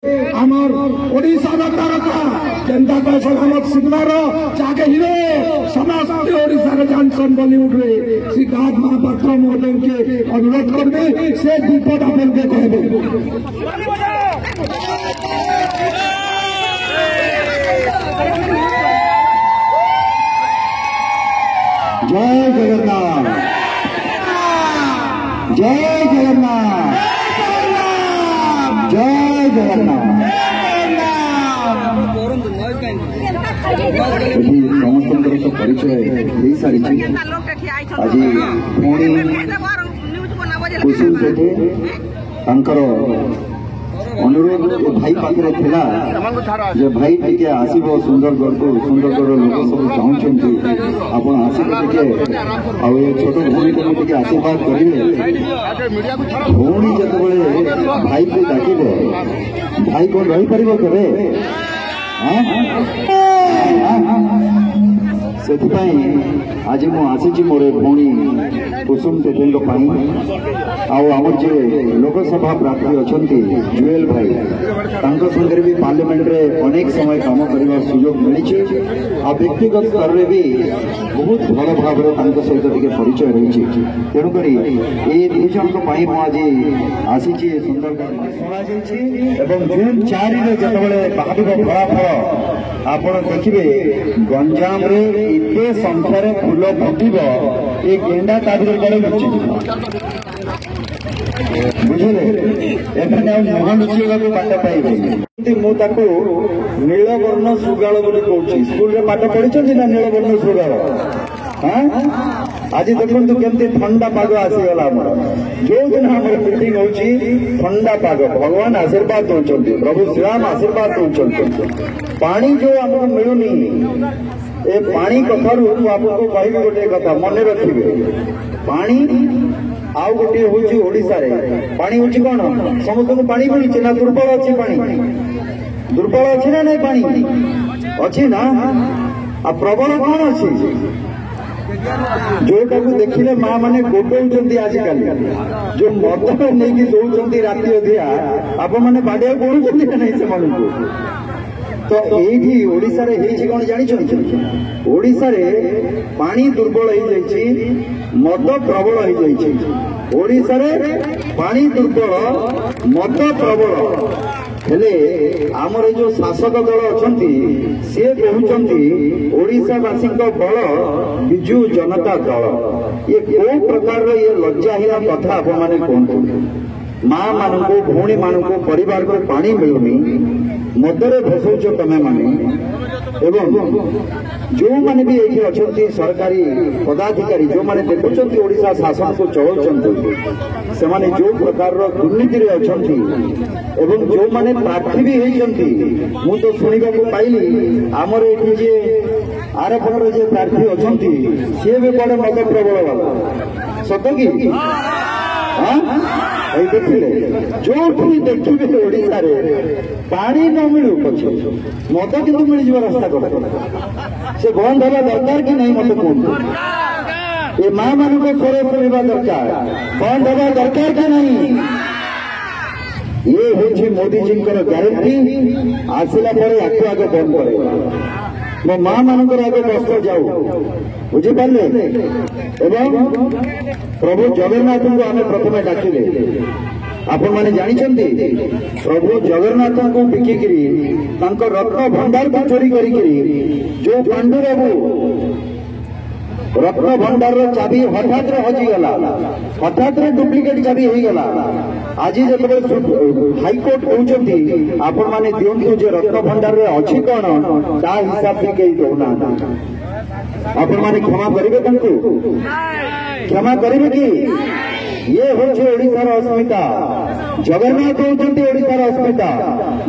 आमर ओडिशा तारका जेनता कौशल अहमद सिंगलार जाके हिरो समस्त ओडिशा जानसन बॉलीवुड रे सिद्धार्थ महापात्र महोदय के अनुरोध करबे से दीपद अपन के कहबे। जय जगन्नाथ, जय जगन्नाथ, जय जगन्नाथ। समस्त परिचय हो सारी आज कुसुम सेठी अनुरोध भाई पाखे थिला जे भाई टिके आसीबो सुंदरगढ़ को सुंदरगढ़ लोक सब चाहूछंती आपण आसीबो टिके आ ए छोट भूमि को टिके आशीर्वाद करिवे। भूमि जतबेले भाई को डाकिबे भाई को रही परिबो केबे आज मु आसी मोर भौणी कुसुम सेठी आमर जे लोकसभा प्रार्थी अच्छा जुएल भाई संगे भी पार्लियामेंट रे अनेक समय काम करने सुजोग मिली आ व्यक्तिगत स्तर में भी बहुत भल भाव सहित परिचय रही तेणुक ये दुज आज आसी सुंदरगढ़ शुण जून 4 जो बाहर फलाफल आपण देखिए गंजाम रे इतने संख्यार फूल फुटब ये गेंडा ता भर लुचि बुझे मुह लुचा पाठ पाइबे मुझे नीलवर्ण सुगाल बोली स्कूल रे पाठ पढ़ी ना नीलवर्ण सुगाल। हाँ आज देखो केमती ठंडा पाग आसीगला जो दिन आम मीटिंग ठंडा पाग भगवान आशीर्वाद दौरान प्रभु श्रीराम आशीर्वाद दौरान पानी जो आमको मिलूनी ए पानी कथारू आपको कह गोटे कथा मन रखिए पानी आउ गोटे हूँ ओडिशा रे पानी हूँ कौन समस्त को पानी मिली ना दुर्बल अच्छी पानी दुर्बल अच्छी ना नहीं पानी अच्छी ना आ प्रबल कौन अच्छी जोटा को देखिले माँ मैंने गोटौंट आजिकल जो मद नहीं दौरान राति अधिया आप मैंने बाड़िया पड़ुंट ना नहीं से तो ये ओडिशा रे हेछि कोन जानि ओडिशा रे पानी दुर्बल हो मद प्रबल हो ओडिशा रे पानी दुर्बल मद प्रबल हेले आमर जो शासक दल अच्छी सी कहते ओडिशावासी बल विजु जनता दल ये कौ प्रकार ये लज्जाहीन कथा आप मैंने कहते माँ मान भौणी मान परिवार को पानी मिलूनी मदरे भसौच तमे माने एवं जो माने भी ये अच्छा सरकारी पदाधिकारी जो माने देखुंत ओडिशा शासन को चलाउछंती से माने जो प्रकार दुर्नीति रे अछंती एवं जो माने प्रार्थी भी होइछंती मु तो सुनिबा को पाइली आमर एठी जे आरपणर जे प्रार्थी अछंती से भी बड़े मद प्रबल वाला सत कि देखिले जो देखिए ओडिशा रे पानी न मिलू पछे मद कि मिल रास्ता कर से बंद हवा दरकार कि नहीं मत कहूँ ये माँ मान को स्वर शुणा दरकार बंद हवा दरकार कि नहीं ये हूँ मोदी जी ग्यारंटी आसला आगे आगे बंद करे मो माँ मान आगे कष्ट जाऊ बुझीपारे एवं प्रभु जगन्नाथ को आम प्रथम डाकिले आपण मैंने जानते प्रभु जगन्नाथ को बिकिकी रत्न भंडार को चोरी करी जो पांडु बाबू रत्न भंडार चाबी हठात हजिगला हठात डुप्लिकेट चाबी होगला आज जो हाईकोर्ट कहते आपण मैंने दिंतु जे रत्न भंडार अच्छी कौन ता हिसाब से कहीं दौना आपण मैंने क्षमा करेंगे क्षमा करेंगे कि ये हूँ ओडिशार अस्मिता जगन्नाथ होती ओडिशार अस्मिता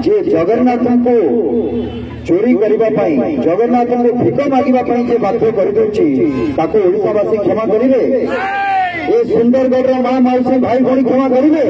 जे जगन्नाथ को चोरी करने जगन्नाथ को भिक मागवाई जे बाध्य कर ओडिशावासी क्षमा करेंगे ये सुंदरगढ़ माँ मौसी भाई भाई क्षमा करेंगे।